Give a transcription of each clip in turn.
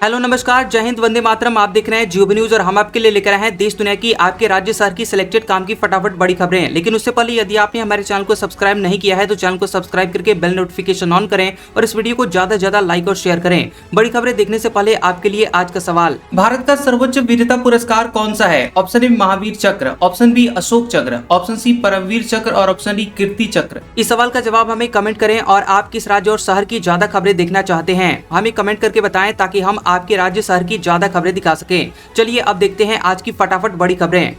Hello नमस्कार, जय हिंद, वंदे मातरम। आप देख रहे हैं जियो न्यूज और हम आपके लिए लेकर आए हैं देश दुनिया की, आपके राज्य शहर की सिलेक्टेड काम की फटाफट बड़ी खबरें। लेकिन उससे पहले यदि आपने हमारे चैनल को सब्सक्राइब नहीं किया है तो चैनल को सब्सक्राइब करके बेल नोटिफिकेशन ऑन करें और इस वीडियो को ज्यादा से ज्यादा लाइक और शेयर करें। बड़ी खबरें देखने से पहले आपके लिए आज का सवाल, भारत का सर्वोच्च वीरता पुरस्कार कौन सा है? ऑप्शन ए महावीर चक्र, ऑप्शन बी अशोक चक्र, ऑप्शन सी परमवीर चक्र और ऑप्शन डी कीर्ति चक्र। इस सवाल का जवाब हमें कमेंट करें और आप किस राज्य और शहर की ज्यादा खबरें देखना चाहते हैं हमें कमेंट करके बताएं ताकि हम आपके राज्य शहर की ज्यादा खबरें दिखा सकें। चलिए अब देखते हैं आज की फटाफट बड़ी खबरें।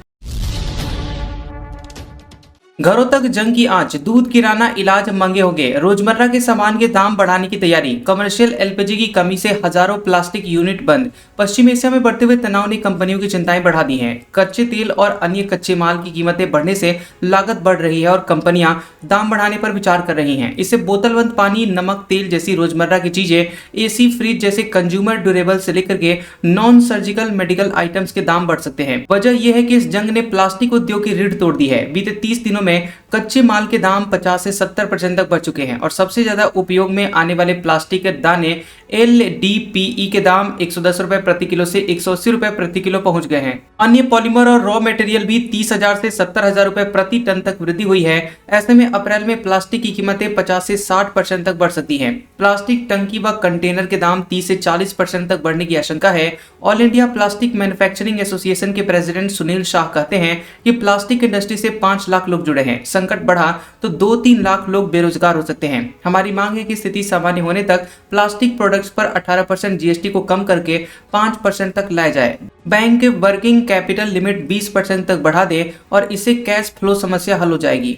घरों तक जंग की आंच, दूध किराना इलाज महंगे होंगे, रोजमर्रा के सामान के दाम बढ़ाने की तैयारी, कमर्शियल एलपीजी की कमी से हजारों प्लास्टिक यूनिट बंद। पश्चिम एशिया में बढ़ते हुए तनाव ने कंपनियों की चिंताएं बढ़ा दी हैं। कच्चे तेल और अन्य कच्चे माल की कीमतें बढ़ने से लागत बढ़ रही है और कंपनियां दाम बढ़ाने पर विचार कर रही हैं। इससे बोतलबंद पानी, नमक, तेल जैसी रोजमर्रा की चीजें, एसी, फ्रिज जैसे कंज्यूमर ड्यूरेबल से लेकर के नॉन सर्जिकल मेडिकल आइटम्स के दाम बढ़ सकते हैं। वजह यह है कि इस जंग ने प्लास्टिक उद्योग की रीढ़ तोड़ दी है। बीते 30 दिनों में कच्चे माल के दाम 50 से 70% तक बढ़ चुके हैं और सबसे ज्यादा उपयोग में आने वाले प्लास्टिक के दाने LDPE के दाम 110 रुपए प्रति किलो से 180 रुपए प्रति किलो पहुंच गए हैं। अन्य पॉलीमर और रॉ मटेरियल भी 30,000 से 70,000 रुपए प्रति टन तक वृद्धि हुई है। ऐसे में अप्रैल में प्लास्टिक की कीमतें 50 से 60% तक बढ़ सकती हैं। प्लास्टिक टंकी व कंटेनर के दाम 30 से 40% तक बढ़ने की आशंका है। All India plastic manufacturing association के प्रेसिडेंट सुनील शाह कहते हैं कि प्लास्टिक इंडस्ट्री से 5 लाख लोग जुड़े हैं। संकट बढ़ा तो 2-3 लाख लोग बेरोजगार हो सकते हैं। हमारी मांग है कि स्थिति सामान्य होने तक प्लास्टिक प्रोडक्ट्स पर 18% जीएसटी को कम करके 5% तक लाया जाए। बैंक वर्किंग कैपिटल लिमिट 20% तक बढ़ा दे और इससे कैश फ्लो समस्या हल हो जाएगी।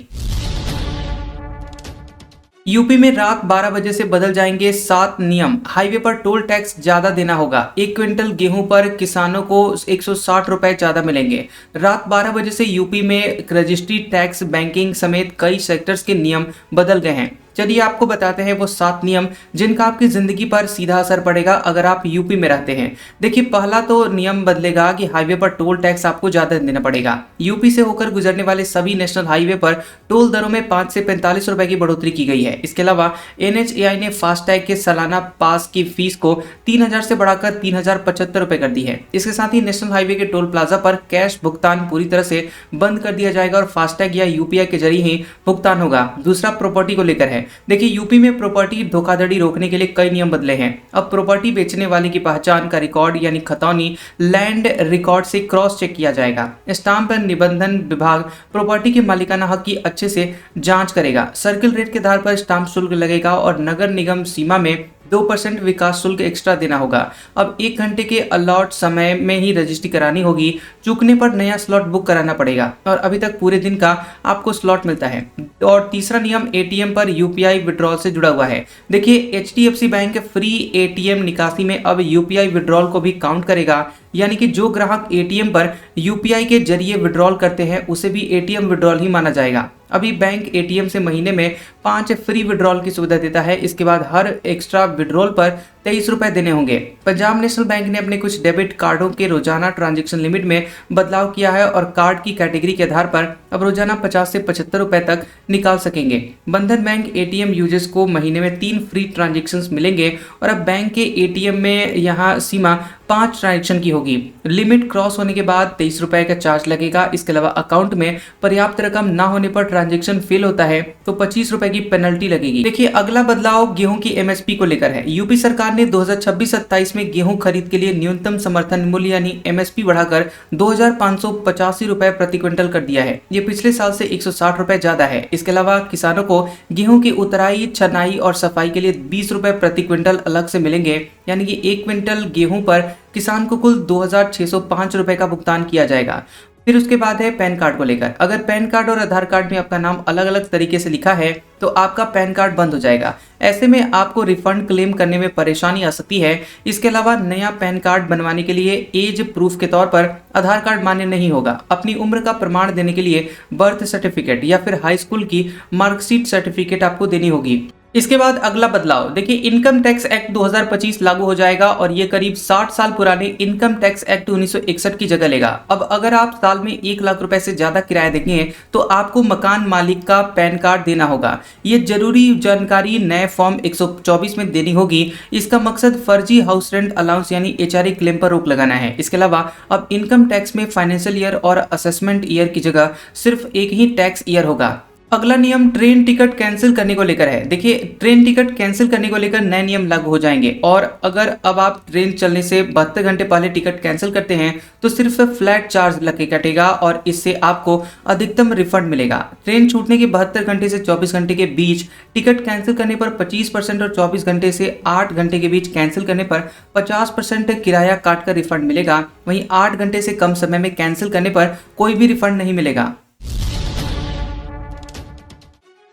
यूपी में रात 12 बजे से बदल जाएंगे 7 नियम। हाईवे पर टोल टैक्स ज्यादा देना होगा। 1 क्विंटल गेहूं पर किसानों को 160 रुपए ज्यादा मिलेंगे। रात 12 बजे से यूपी में रजिस्ट्री, टैक्स, बैंकिंग समेत कई सेक्टर्स के नियम बदल गए हैं। चलिए आपको बताते हैं वो 7 नियम जिनका आपकी जिंदगी पर सीधा असर पड़ेगा अगर आप यूपी में रहते हैं। देखिए, पहला तो नियम बदलेगा कि हाईवे पर टोल टैक्स आपको ज्यादा देना पड़ेगा। यूपी से होकर गुजरने वाले सभी नेशनल हाईवे पर टोल दरों में 5 से 45 रुपए की बढ़ोतरी की गई है। इसके अलावा NHAI ने फास्टैग के सालाना पास की फीस को 3,000 से बढ़ाकर 3,075 रुपए कर दी है। इसके साथ ही नेशनल हाईवे के टोल प्लाजा पर कैश भुगतान पूरी तरह से बंद कर दिया जाएगा और फास्टैग या UPI के जरिए ही भुगतान होगा। दूसरा प्रॉपर्टी को लेकर है। देखिए, यूपी में प्रॉपर्टी धोखाधड़ी रोकने के लिए कई नियम बदले हैं। अब प्रॉपर्टी बेचने वाले की पहचान का रिकॉर्ड यानी खतौनी लैंड रिकॉर्ड से क्रॉस चेक किया जाएगा। स्टाम्प एंड निबंधन विभाग प्रॉपर्टी के मालिकाना हक की अच्छे से जांच करेगा। सर्किल रेट के आधार पर स्टाम्प शुल्क लगेगा और नगर निगम सीमा में 2% विकास शुल्क एक्स्ट्रा देना होगा। अब 1 घंटे के अलॉट समय में ही रजिस्ट्री करानी होगी। चूकने पर नया स्लॉट बुक कराना पड़ेगा और अभी तक पूरे दिन का आपको स्लॉट मिलता है। और तीसरा नियम ATM पर UPI विड्रॉल से जुड़ा हुआ है। देखिए, HDFC बैंक फ्री ATM निकासी में अब UPI विड्रॉल को भी काउंट करेगा, यानी कि जो ग्राहक ATM पर UPI के जरिए विड्रॉल करते हैं उसे भी ATM विड्रॉल ही माना जाएगा। अभी बैंक ATM से महीने में 5 फ्री विड्रॉल की सुविधा देता है। इसके बाद हर एक्स्ट्रा विड्रॉल पर 23 रुपए देने होंगे। पंजाब नेशनल बैंक ने अपने कुछ डेबिट कार्डों के रोजाना ट्रांजैक्शन लिमिट में बदलाव किया है और कार्ड की कैटेगरी के आधार पर अब रोजाना 50 से 75 रुपए तक निकाल सकेंगे। बंधन बैंक ATM यूजर्स को महीने में 3 फ्री ट्रांजैक्शंस मिलेंगे और अब बैंक के ATM में यहाँ सीमा 5 ट्रांजैक्शन की होगी। लिमिट क्रॉस होने के बाद 23 रुपए का चार्ज लगेगा। इसके अलावा अकाउंट में पर्याप्त रकम ना होने पर ट्रांजैक्शन फेल होता है तो 25 रुपए की पेनल्टी लगेगी। देखिए, अगला बदलाव गेहूं की MSP को लेकर है। यूपी सरकार ने 2026-27 में गेहूं खरीद के लिए न्यूनतम समर्थन मूल्य यानी MSP बढ़ाकर 2,585 रुपए प्रति क्विंटल कर दिया है। ये पिछले साल से 160 रुपए ज्यादा है। इसके अलावा किसानों को गेहूं की उतराई, छनाई और सफाई के लिए 20 रुपए प्रति क्विंटल अलग से मिलेंगे, यानी कि 1 क्विंटल गेहूं पर किसान को कुल 2,605 रुपए का भुगतान किया जाएगा। फिर उसके बाद है पैन कार्ड को लेकर। अगर पैन कार्ड और आधार कार्ड में आपका नाम अलग अलग तरीके से लिखा है तो आपका पैन कार्ड बंद हो जाएगा। ऐसे में आपको रिफंड क्लेम करने में परेशानी आ सकती है। इसके अलावा नया पैन कार्ड बनवाने के लिए एज प्रूफ के तौर पर आधार कार्ड मान्य नहीं होगा। अपनी उम्र का प्रमाण देने के लिए बर्थ सर्टिफिकेट या फिर हाई स्कूल की मार्कशीट सर्टिफिकेट आपको देनी होगी। इसके बाद अगला बदलाव देखिए, इनकम टैक्स एक्ट 2025 लागू हो जाएगा और ये करीब 60 साल पुराने इनकम टैक्स एक्ट 1961 की जगह लेगा। अब अगर आप साल में 1 लाख रुपए से ज्यादा किराया देंगे तो आपको मकान मालिक का पैन कार्ड देना होगा। ये जरूरी जानकारी नए फॉर्म 124 में देनी होगी। इसका मकसद फर्जी हाउस रेंट अलाउंस यानी HRA क्लेम पर रोक लगाना है। इसके अलावा अब इनकम टैक्स में फाइनेंशियल ईयर और असेसमेंट ईयर की जगह सिर्फ एक ही टैक्स ईयर होगा। अगला नियम ट्रेन टिकट कैंसिल करने को लेकर है। देखिए, ट्रेन टिकट कैंसिल करने को लेकर नए नियम लागू हो जाएंगे और अगर अब आप ट्रेन चलने से 72 घंटे पहले टिकट कैंसिल करते हैं तो सिर्फ फ्लैट चार्ज लगे कटेगा और इससे आपको अधिकतम रिफंड मिलेगा। ट्रेन छूटने के 72 घंटे से 24 घंटे के बीच टिकट कैंसिल करने पर 25% और 24 घंटे से 8 घंटे के बीच कैंसिल करने पर 50% किराया काट कर रिफंड मिलेगा। वहीं 8 घंटे से कम समय में कैंसिल करने पर कोई भी रिफंड नहीं मिलेगा।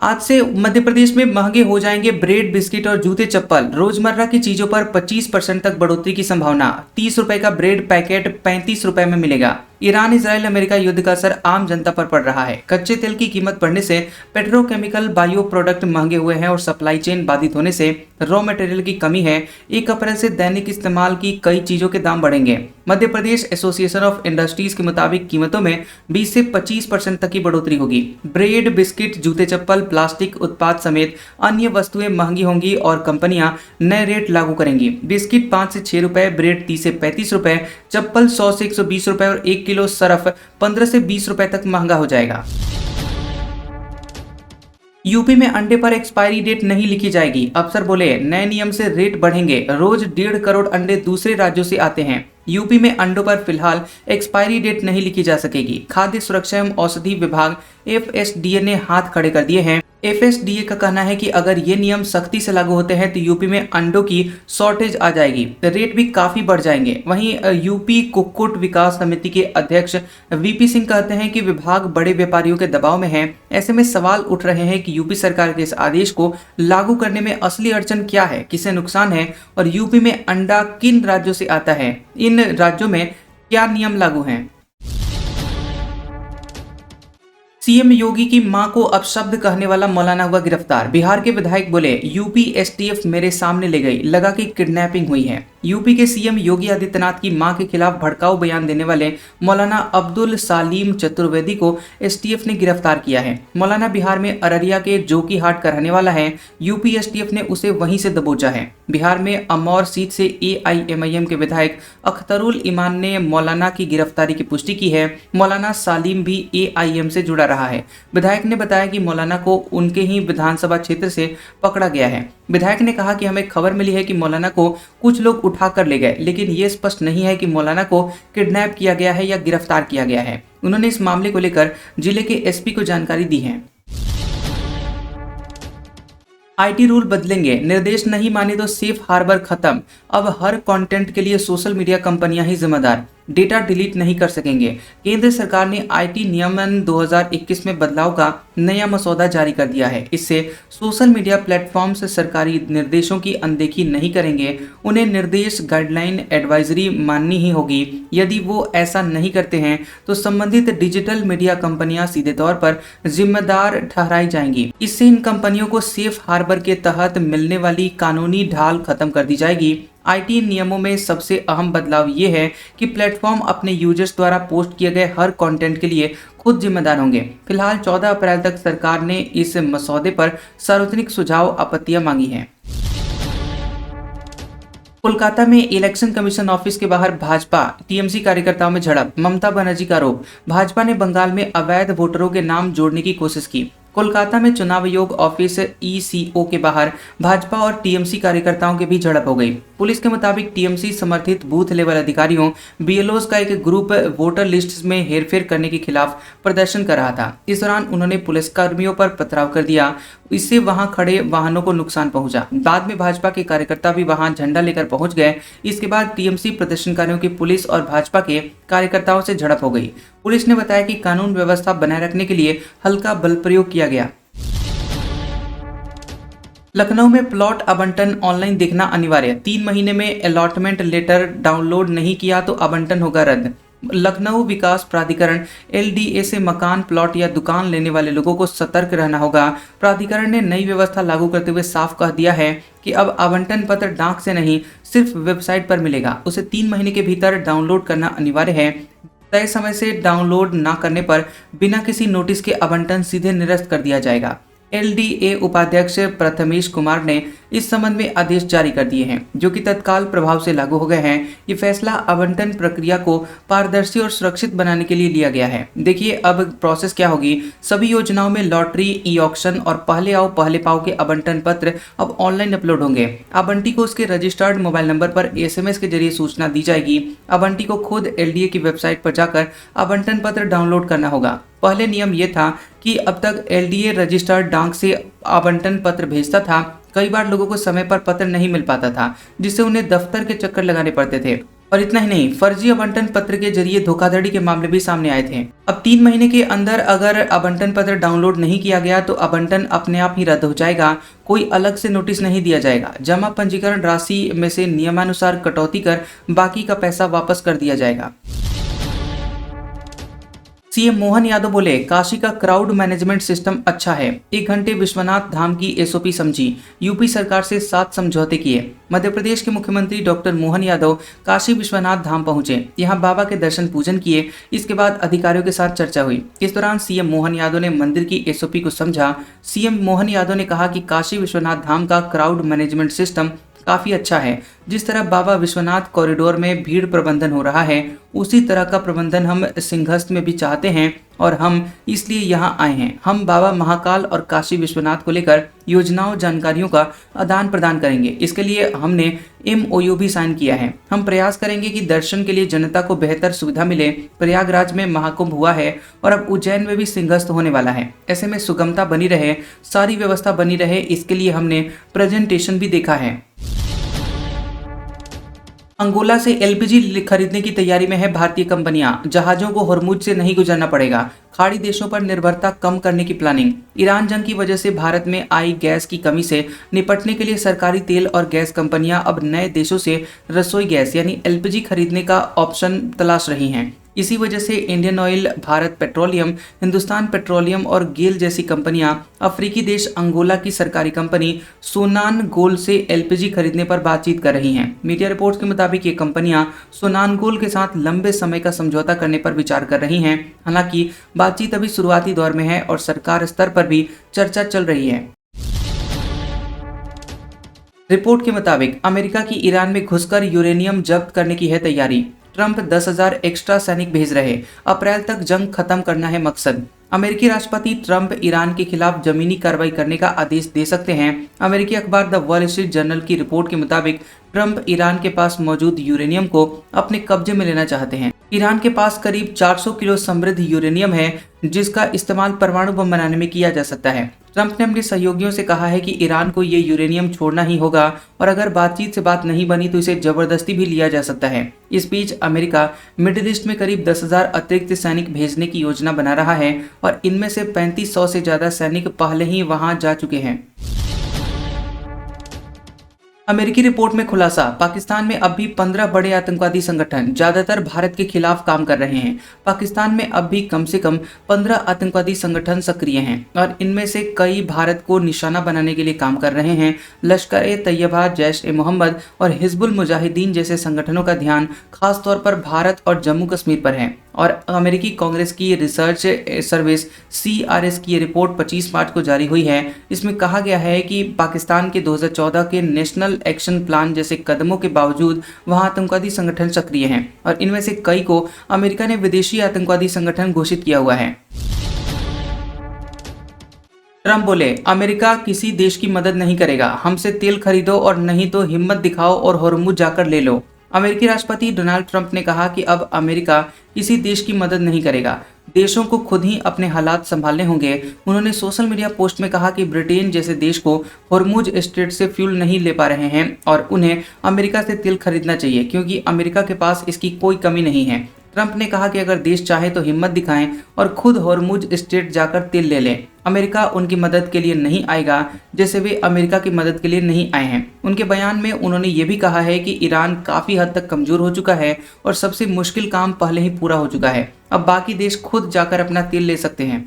आज से मध्य प्रदेश में महंगे हो जाएंगे ब्रेड, बिस्किट और जूते चप्पल। रोजमर्रा की चीजों पर 25% तक बढ़ोतरी की संभावना। 30 रुपए का ब्रेड पैकेट 35 रुपए में मिलेगा। ईरान इजराइल अमेरिका युद्ध का असर आम जनता पर पड़ रहा है। कच्चे तेल की कीमत बढ़ने से पेट्रोकेमिकल बायो प्रोडक्ट महंगे हुए हैं और सप्लाई चेन बाधित होने से रॉ मटेरियल की कमी है। 1 अप्रैल से दैनिक इस्तेमाल की कई चीजों के दाम बढ़ेंगे। Madhya Pradesh association of industries के मुताबिक कीमतों में 20 से 25% तक की बढ़ोतरी होगी। ब्रेड, बिस्किट, जूते चप्पल, प्लास्टिक उत्पाद समेत अन्य वस्तुएं महंगी होंगी और कंपनियां नए रेट लागू करेंगी। बिस्किट 5 से 6 रुपए, ब्रेड 30 से 35 रुपए, चप्पल 100 से 120 रुपए और 1 किलो सर्फ 15 से 20 रुपए तक महंगा हो जाएगा। यूपी में अंडे पर एक्सपायरी डेट नहीं लिखी जाएगी। अफसर बोले, नए नियम से रेट बढ़ेंगे। रोज 1.5 करोड़ अंडे दूसरे राज्यों से आते हैं। यूपी में अंडों पर फिलहाल एक्सपायरी डेट नहीं लिखी जा सकेगी। खाद्य सुरक्षा एवं औषधि विभाग FSDA ने हाथ खड़े कर दिए हैं। FSDA का कहना है कि अगर ये नियम सख्ती से लागू होते हैं तो यूपी में अंडों की शॉर्टेज आ जाएगी, रेट भी काफी बढ़ जाएंगे। वहीं यूपी कुक्कुट विकास समिति के अध्यक्ष VP सिंह कहते हैं कि विभाग बड़े व्यापारियों के दबाव में है। ऐसे में सवाल उठ रहे हैं कि यूपी सरकार के इस आदेश को लागू करने में असली अड़चन क्या है, किसे नुकसान है और यूपी में अंडा किन राज्यों से आता है, इन राज्यों में क्या नियम लागू हैं। सीएम योगी की मां को अपशब्द कहने वाला मौलाना हुआ गिरफ्तार। बिहार के विधायक बोले, यूपी STF मेरे सामने ले गई, लगा कि किडनैपिंग हुई है। यूपी के सीएम योगी आदित्यनाथ की मां के खिलाफ भड़काऊ बयान देने वाले मौलाना अब्दुल सालीम चतुर्वेदी को STF ने गिरफ्तार किया है। मौलाना बिहार में अररिया के जोकीहाट का रहने वाला है। यूपी STF ने उसे वहीं से दबोचा है। बिहार में अमौर सीट से AIMIM के विधायक अख्तरुल ईमान ने मौलाना की गिरफ्तारी की पुष्टि की है। मौलाना सालीम भी AIM से जुड़ा रहा है। विधायक ने बताया कि मौलाना को उनके ही विधानसभा क्षेत्र से पकड़ा गया है। विधायक ने कहा कि हमें खबर मिली है कि मौलाना को कुछ लोग उठा कर ले गए, लेकिन ये स्पष्ट नहीं है कि मौलाना को किडनैप किया गया है या गिरफ्तार किया गया है। उन्होंने इस मामले को लेकर जिले के SP को जानकारी दी है। IT रूल बदलेंगे, निर्देश नहीं माने तो सेफ हार्बर खत्म। अब हर कंटेंट के लिए सोशल मीडिया कंपनियां ही जिम्मेदार, डेटा डिलीट नहीं कर सकेंगे। केंद्र सरकार ने IT नियमन 2021 में बदलाव का नया मसौदा जारी कर दिया है। इससे सोशल मीडिया प्लेटफॉर्म्स सरकारी निर्देशों की अनदेखी नहीं करेंगे। उन्हें निर्देश, गाइडलाइन, एडवाइजरी माननी ही होगी। यदि वो ऐसा नहीं करते हैं तो संबंधित डिजिटल मीडिया कंपनियां सीधे तौर पर जिम्मेदार ठहराई जाएंगी। इससे इन कंपनियों को सेफ हार्बर के तहत मिलने वाली कानूनी ढाल खत्म कर दी जाएगी। IT नियमों में सबसे अहम बदलाव ये है कि प्लेटफॉर्म अपने यूजर्स द्वारा पोस्ट किए गए हर कंटेंट के लिए खुद जिम्मेदार होंगे। फिलहाल 14 अप्रैल तक सरकार ने इस मसौदे पर सार्वजनिक सुझाव आपत्तियां मांगी हैं। कोलकाता में इलेक्शन कमीशन ऑफिस के बाहर भाजपा TMC कार्यकर्ताओं में झड़प। ममता बनर्जी का आरोप, भाजपा ने बंगाल में अवैध वोटरों के नाम जोड़ने की कोशिश की। कोलकाता में चुनाव आयोग ऑफिस ECO के बाहर भाजपा और TMC कार्यकर्ताओं के बीच झड़प हो गई। पुलिस के मुताबिक TMC समर्थित बूथ लेवल अधिकारियों BLOs का एक ग्रुप वोटर लिस्ट में हेरफेर करने के खिलाफ प्रदर्शन कर रहा था। इस दौरान उन्होंने पुलिसकर्मियों पर पथराव कर दिया। इससे वहां खड़े वाहनों को नुकसान पहुंचा। बाद में भाजपा के कार्यकर्ता भी वहां झंडा लेकर पहुंच गए। इसके बाद TMC प्रदर्शनकारियों की पुलिस और भाजपा के कार्यकर्ताओं से झड़प हो गई। पुलिस ने बताया कि कानून व्यवस्था बनाए रखने के लिए हल्का बल प्रयोग किया गया। लखनऊ में प्लॉट आवंटन ऑनलाइन देखना अनिवार्य। 3 महीने में अलॉटमेंट लेटर डाउनलोड नहीं किया तो आवंटन होगा रद्द। लखनऊ विकास प्राधिकरण LDA से मकान, प्लॉट या दुकान लेने वाले लोगों को सतर्क रहना होगा। प्राधिकरण ने नई व्यवस्था लागू करते हुए साफ कह दिया है कि अब आवंटन पत्र डाक से नहीं, सिर्फ वेबसाइट पर मिलेगा। उसे 3 महीने के भीतर डाउनलोड करना अनिवार्य है। तय समय से डाउनलोड न करने पर बिना किसी नोटिस के आवंटन सीधे निरस्त कर दिया जाएगा। LDA उपाध्यक्ष प्रथमेश कुमार ने इस संबंध में आदेश जारी कर दिए हैं, जो कि तत्काल प्रभाव से लागू हो गए हैं। ये फैसला आवंटन प्रक्रिया को पारदर्शी और सुरक्षित बनाने के लिए लिया गया है। देखिए अब प्रोसेस क्या होगी। सभी योजनाओं में लॉटरी, ई ऑक्शन और पहले आओ पहले पाओ के आवंटन पत्र अब ऑनलाइन अपलोड होंगे। आवंटी को उसके रजिस्टर्ड मोबाइल नंबर पर SMS के जरिए सूचना दी जाएगी। आवंटी को खुद LDA की वेबसाइट पर जाकर आवंटन पत्र डाउनलोड करना होगा। पहले नियम ये था कि अब तक LDA रजिस्टर्ड डाक से आवंटन पत्र भेजता था। कई बार लोगों को समय पर पत्र नहीं मिल पाता था, जिससे उन्हें दफ्तर के चक्कर लगाने पड़ते थे। और इतना ही नहीं, फर्जी आवंटन पत्र के जरिए धोखाधड़ी के मामले भी सामने आए थे। अब 3 महीने के अंदर अगर आवंटन पत्र डाउनलोड नहीं किया गया तो आवंटन अपने आप ही रद्द हो जाएगा। कोई अलग से नोटिस नहीं दिया जाएगा। जमा पंजीकरण राशि में से नियमानुसार कटौती कर बाकी का पैसा वापस कर दिया जाएगा। CM मोहन यादव बोले, काशी का क्राउड मैनेजमेंट सिस्टम अच्छा है। 1 घंटे विश्वनाथ धाम की SOP समझी, यूपी सरकार से 7 समझौते किए। मध्य प्रदेश के मुख्यमंत्री डॉक्टर मोहन यादव काशी विश्वनाथ धाम पहुंचे। यहां बाबा के दर्शन पूजन किए। इसके बाद अधिकारियों के साथ चर्चा हुई। इस दौरान CM मोहन यादव ने मंदिर की SOP को समझा। CM मोहन यादव ने कहा कि काशी विश्वनाथ धाम का क्राउड मैनेजमेंट सिस्टम काफी अच्छा है। जिस तरह बाबा विश्वनाथ कॉरिडोर में भीड़ प्रबंधन हो रहा है, उसी तरह का प्रबंधन हम सिंहस्थ में भी चाहते हैं और हम इसलिए यहाँ आए हैं। हम बाबा महाकाल और काशी विश्वनाथ को लेकर योजनाओं, जानकारियों का आदान प्रदान करेंगे। इसके लिए हमने MOU भी साइन किया है। हम प्रयास करेंगे कि दर्शन के लिए जनता को बेहतर सुविधा मिले। प्रयागराज में महाकुंभ हुआ है और अब उज्जैन में भी सिंहस्थ होने वाला है। ऐसे में सुगमता बनी रहे, सारी व्यवस्था बनी रहे, इसके लिए हमने प्रेजेंटेशन भी देखा है। अंगोला से LPG खरीदने की तैयारी में है भारतीय कंपनियां। जहाजों को होर्मुज से नहीं गुजरना पड़ेगा। खाड़ी देशों पर निर्भरता कम करने की प्लानिंग। ईरान जंग की वजह से भारत में आई गैस की कमी से निपटने के लिए सरकारी तेल और गैस कंपनियां अब नए देशों से रसोई गैस यानी LPG खरीदने का ऑप्शन तलाश रही हैं। इसी वजह से Indian oil, Bharat petroleum, Hindustan petroleum और गेल जैसी कंपनियां अफ्रीकी देश अंगोला की सरकारी कंपनी सोनानगोल से LPG खरीदने पर बातचीत कर रही हैं। मीडिया रिपोर्ट्स के मुताबिक ये कंपनियां सोनानगोल के साथ लंबे समय का समझौता करने पर विचार कर रही हैं। हालांकि बातचीत अभी शुरुआती दौर में है और सरकार स्तर पर भी चर्चा चल रही है। रिपोर्ट के मुताबिक अमेरिका की ईरान में घुसकर यूरेनियम जब्त करने की है तैयारी। ट्रंप 10,000 एक्स्ट्रा सैनिक भेज रहे। अप्रैल तक जंग खत्म करना है मकसद। अमेरिकी राष्ट्रपति ट्रंप ईरान के खिलाफ जमीनी कार्रवाई करने का आदेश दे सकते हैं। अमेरिकी अखबार द वॉल स्ट्रीट जर्नल की रिपोर्ट के मुताबिक ट्रंप ईरान के पास मौजूद यूरेनियम को अपने कब्जे में लेना चाहते हैं। ईरान के पास करीब 400 किलो समृद्ध यूरेनियम है, जिसका इस्तेमाल परमाणु बम बनाने में किया जा सकता है। ट्रंप ने अपने सहयोगियों से कहा है कि ईरान को ये यूरेनियम छोड़ना ही होगा और अगर बातचीत से बात नहीं बनी तो इसे जबरदस्ती भी लिया जा सकता है। इस बीच अमेरिका मिडिल ईस्ट में करीब 10,000 अतिरिक्त सैनिक भेजने की योजना बना रहा है और इनमें से 3500 से ज्यादा सैनिक पहले ही वहां जा चुके हैं। अमेरिकी रिपोर्ट में खुलासा, पाकिस्तान में अब भी 15 बड़े आतंकवादी संगठन ज्यादातर भारत के खिलाफ काम कर रहे हैं। पाकिस्तान में अब भी कम से कम 15 आतंकवादी संगठन सक्रिय हैं और इनमें से कई भारत को निशाना बनाने के लिए काम कर रहे हैं। लश्कर-ए-तैयबा, जैश-ए-मोहम्मद और हिजबुल मुजाहिदीन जैसे संगठनों का ध्यान खास तौर पर भारत और जम्मू कश्मीर पर है। और अमेरिकी कांग्रेस की रिसर्च सर्विस CRS की ये रिपोर्ट 25 मार्च को जारी हुई है। इसमें कहा गया है कि पाकिस्तान के 2014 के नेशनल एक्शन प्लान जैसे कदमों के बावजूद वहां आतंकवादी संगठन सक्रिय हैं और इनमें से कई को अमेरिका ने विदेशी आतंकवादी संगठन घोषित किया हुआ है। ट्रंप बोले, अमेरिका किसी देश की मदद नहीं करेगा। हमसे तेल खरीदो और नहीं तो हिम्मत दिखाओ और होर्मुज जाकर ले लो। अमेरिकी राष्ट्रपति डोनाल्ड ट्रंप ने कहा कि अब अमेरिका किसी देश की मदद नहीं करेगा। देशों को खुद ही अपने हालात संभालने होंगे। उन्होंने सोशल मीडिया पोस्ट में कहा कि ब्रिटेन जैसे देश को होर्मुज स्ट्रेट से फ्यूल नहीं ले पा रहे हैं और उन्हें अमेरिका से तेल खरीदना चाहिए क्योंकि अमेरिका के पास इसकी कोई कमी नहीं है। ट्रंप ने कहा कि अगर देश चाहे तो हिम्मत दिखाएं और खुद हॉर्मुज स्ट्रेट जाकर तेल ले लें। अमेरिका उनकी मदद के लिए नहीं आएगा जैसे वे अमेरिका की मदद के लिए नहीं आए हैं। उनके बयान में उन्होंने ये भी कहा है कि ईरान काफी हद तक कमजोर हो चुका है और सबसे मुश्किल काम पहले ही पूरा हो चुका है। अब बाकी देश खुद जाकर अपना तेल ले सकते हैं।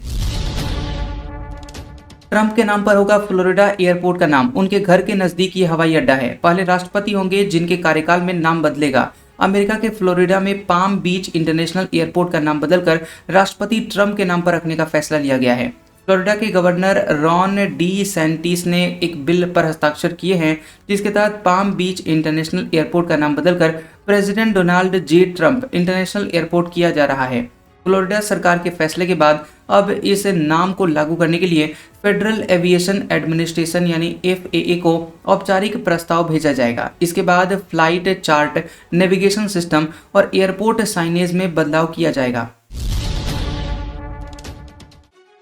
ट्रंप के नाम पर होगा फ्लोरिडा एयरपोर्ट का नाम। उनके घर के नजदीक ये हवाई अड्डा है। पहले राष्ट्रपति होंगे जिनके कार्यकाल में नाम बदलेगा। अमेरिका के फ्लोरिडा में पाम बीच इंटरनेशनल एयरपोर्ट का नाम बदलकर राष्ट्रपति ट्रंप के नाम पर रखने का फैसला लिया गया है। फ्लोरिडा के गवर्नर रॉन डी सैंटिस ने एक बिल पर हस्ताक्षर किए हैं जिसके तहत पाम बीच इंटरनेशनल एयरपोर्ट का नाम बदलकर president Donald J Trump international airport किया जा रहा है। फ्लोरिडा सरकार के फैसले के बाद अब इस नाम को लागू करने के लिए फेडरल एविएशन एडमिनिस्ट्रेशन यानी FAA को औपचारिक प्रस्ताव भेजा जाएगा। इसके बाद फ्लाइट चार्ट, नेविगेशन सिस्टम और एयरपोर्ट साइनेज में बदलाव किया जाएगा।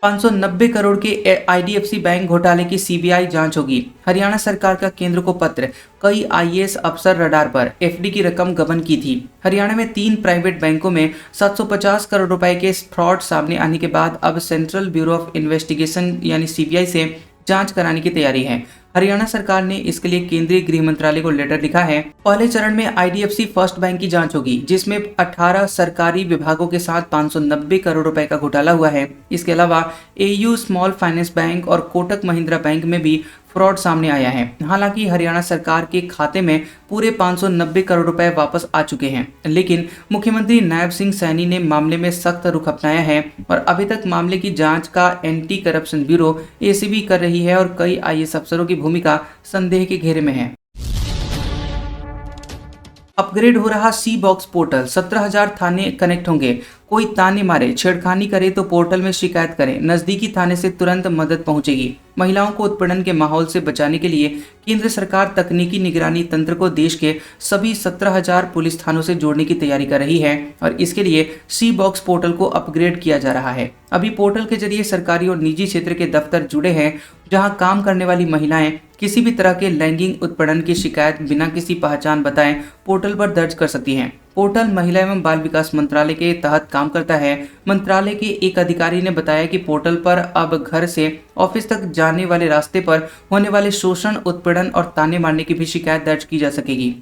590 करोड़ के IDFC बैंक घोटाले की CBI जांच होगी। हरियाणा सरकार का केंद्र को पत्र। कई IAS अफसर रडार पर। FD की रकम गबन की थी। हरियाणा में 3 प्राइवेट बैंकों में 750 करोड़ रुपए के फ्रॉड सामने आने के बाद अब सेंट्रल ब्यूरो ऑफ इन्वेस्टिगेशन यानी CBI से जांच कराने की तैयारी है। हरियाणा सरकार ने इसके लिए केंद्रीय गृह मंत्रालय को लेटर लिखा है। पहले चरण में IDFC फर्स्ट बैंक की जांच होगी जिसमें 18 सरकारी विभागों के साथ 590 करोड़ रुपए का घोटाला हुआ है। इसके अलावा AU स्मॉल फाइनेंस बैंक और कोटक महिंद्रा बैंक में भी फ्रॉड सामने आया है। हालांकि हरियाणा सरकार के खाते में पूरे 590 करोड़ रुपए वापस आ चुके हैं, लेकिन मुख्यमंत्री नायब सिंह सैनी ने मामले में सख्त रुख अपनाया है और अभी तक मामले की जांच का एंटी करप्शन ब्यूरो ACB कर रही है और कई IAS अफसरों की भूमिका संदेह के घेरे में है। अपग्रेड हो रहा C-Box पोर्टल। 17,000 थाने कनेक्ट होंगे। कोई ताने मारे, छेड़खानी करे तो पोर्टल में शिकायत करें। नजदीकी थाने से तुरंत मदद पहुंचेगी। महिलाओं को उत्पीड़न के माहौल से बचाने के लिए केंद्र सरकार तकनीकी निगरानी तंत्र को देश के सभी 17,000 पुलिस थानों से जोड़ने की तैयारी कर रही है और इसके लिए C-Box पोर्टल को अपग्रेड किया जा रहा है। अभी पोर्टल के जरिए सरकारी और निजी क्षेत्र के दफ्तर जुड़े हैं जहां काम करने वाली महिलाएं किसी भी तरह के लैंगिक उत्पीड़न की शिकायत बिना किसी पहचान बताए पोर्टल पर दर्ज कर सकती हैं। पोर्टल महिला एवं बाल विकास मंत्रालय के तहत काम करता है। मंत्रालय के एक अधिकारी ने बताया कि पोर्टल पर अब घर से ऑफिस तक जाने वाले रास्ते पर होने वाले शोषण, उत्पीड़न और ताने मारने की भी शिकायत दर्ज की जा सकेगी।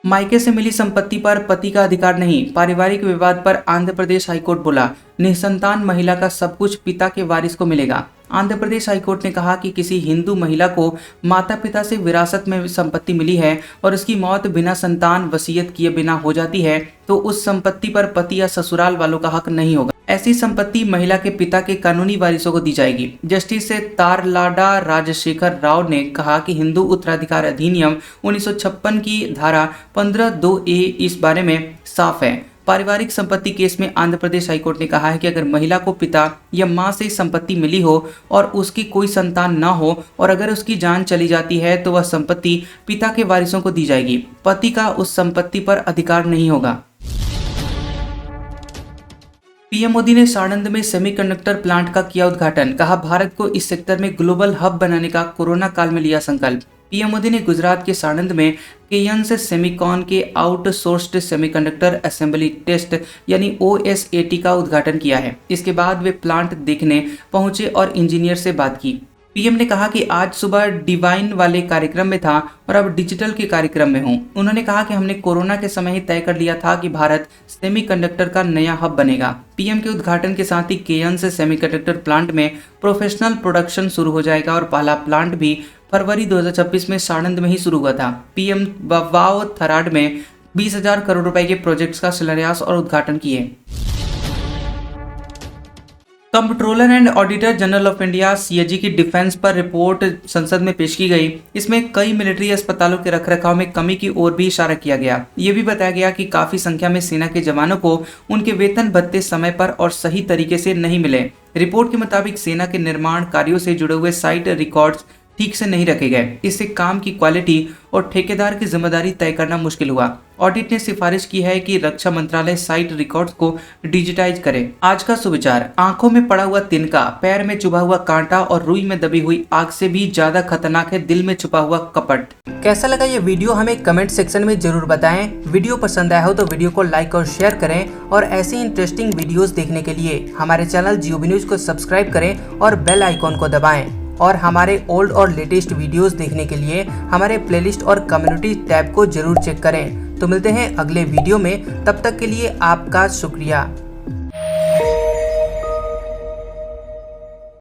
मायके से मिली संपत्ति पर पति का अधिकार नहीं। पारिवारिक विवाद पर आंध्र प्रदेश हाईकोर्ट बोला, निसंतान महिला का सब कुछ पिता के वारिस को मिलेगा। आंध्र प्रदेश हाईकोर्ट ने कहा कि किसी हिंदू महिला को माता पिता से विरासत में संपत्ति मिली है और उसकी मौत बिना संतान वसीयत किए बिना हो जाती है तो उस संपत्ति पर पति या ससुराल वालों का हक नहीं होगा। ऐसी संपत्ति महिला के पिता के कानूनी वारिसों को दी जाएगी। जस्टिस तारलाडा राजशेखर राव ने कहा कि हिंदू उत्तराधिकार अधिनियम 1956 की धारा 15(2)(a) इस बारे में साफ है। पारिवारिक संपत्ति केस में आंध्र प्रदेश हाईकोर्ट ने कहा है कि अगर महिला को पिता या मां से संपत्ति मिली हो और उसकी कोई संतान न हो और अगर उसकी जान चली जाती है तो वह संपत्ति पिता के वारिसों को दी जाएगी। पति का उस संपत्ति पर अधिकार नहीं होगा। पीएम मोदी ने साणंद में सेमीकंडक्टर प्लांट का किया उद्घाटन। कहा, भारत को इस सेक्टर में ग्लोबल हब बनाने का कोरोना काल में लिया संकल्प। पीएम मोदी ने गुजरात के साणंद में केयन्स सेमीकॉन के आउटसोर्स्ड सेमीकंडक्टर असेंबली टेस्ट यानी OSAT का उद्घाटन किया है। इसके बाद वे प्लांट देखने पहुंचे और इंजीनियर से बात की। पीएम ने कहा कि आज सुबह डिवाइन वाले कार्यक्रम में था और अब डिजिटल के कार्यक्रम में हूं। उन्होंने कहा कि हमने कोरोना के समय ही तय कर लिया था कि भारत सेमीकंडक्टर का नया हब बनेगा। पीएम के उद्घाटन के साथ ही केयन्स सेमीकंडक्टर प्लांट में प्रोफेशनल प्रोडक्शन शुरू हो जाएगा और पहला प्लांट भी फरवरी 2026 में साणंद में ही शुरू हुआ था। पीएम वाव थराड में 20,000 करोड़ रुपए के प्रोजेक्ट्स का शिलान्यास और उद्घाटन किए। Comptroller and auditor general of India CAG की डिफेंस पर रिपोर्ट संसद में पेश की गई। इसमें कई मिलिट्री अस्पतालों के रखरखाव में कमी की ओर भी इशारा किया गया। ये भी बताया गया कि काफी संख्या में सेना के जवानों को उनके वेतन भत्ते समय पर और सही तरीके से नहीं मिले। रिपोर्ट के मुताबिक सेना के निर्माण कार्यों से जुड़े हुए साइट रिकॉर्ड्स ठीक से नहीं रखे गए। इससे काम की क्वालिटी और ठेकेदार की जिम्मेदारी तय करना मुश्किल हुआ। ऑडिट ने सिफारिश की है कि रक्षा मंत्रालय साइट रिकॉर्ड्स को डिजिटाइज करे। आज का सुविचार, आंखों में पड़ा हुआ तिनका, पैर में चुभा हुआ कांटा और रुई में दबी हुई आग से भी ज्यादा खतरनाक है दिल में छुपा हुआ कपट। कैसा लगा ये वीडियो हमें कमेंट सेक्शन में जरूर बताएं। वीडियो पसंद आया हो तो वीडियो को लाइक और शेयर करें और ऐसी इंटरेस्टिंग वीडियोस देखने के लिए हमारे चैनल जियोबी न्यूज को सब्सक्राइब करें और बेल आइकॉन को दबाएं। और हमारे ओल्ड और लेटेस्ट वीडियोस देखने के लिए हमारे प्लेलिस्ट और कम्युनिटी टैब को जरूर चेक करें। तो मिलते हैं अगले वीडियो में, तब तक के लिए आपका शुक्रिया।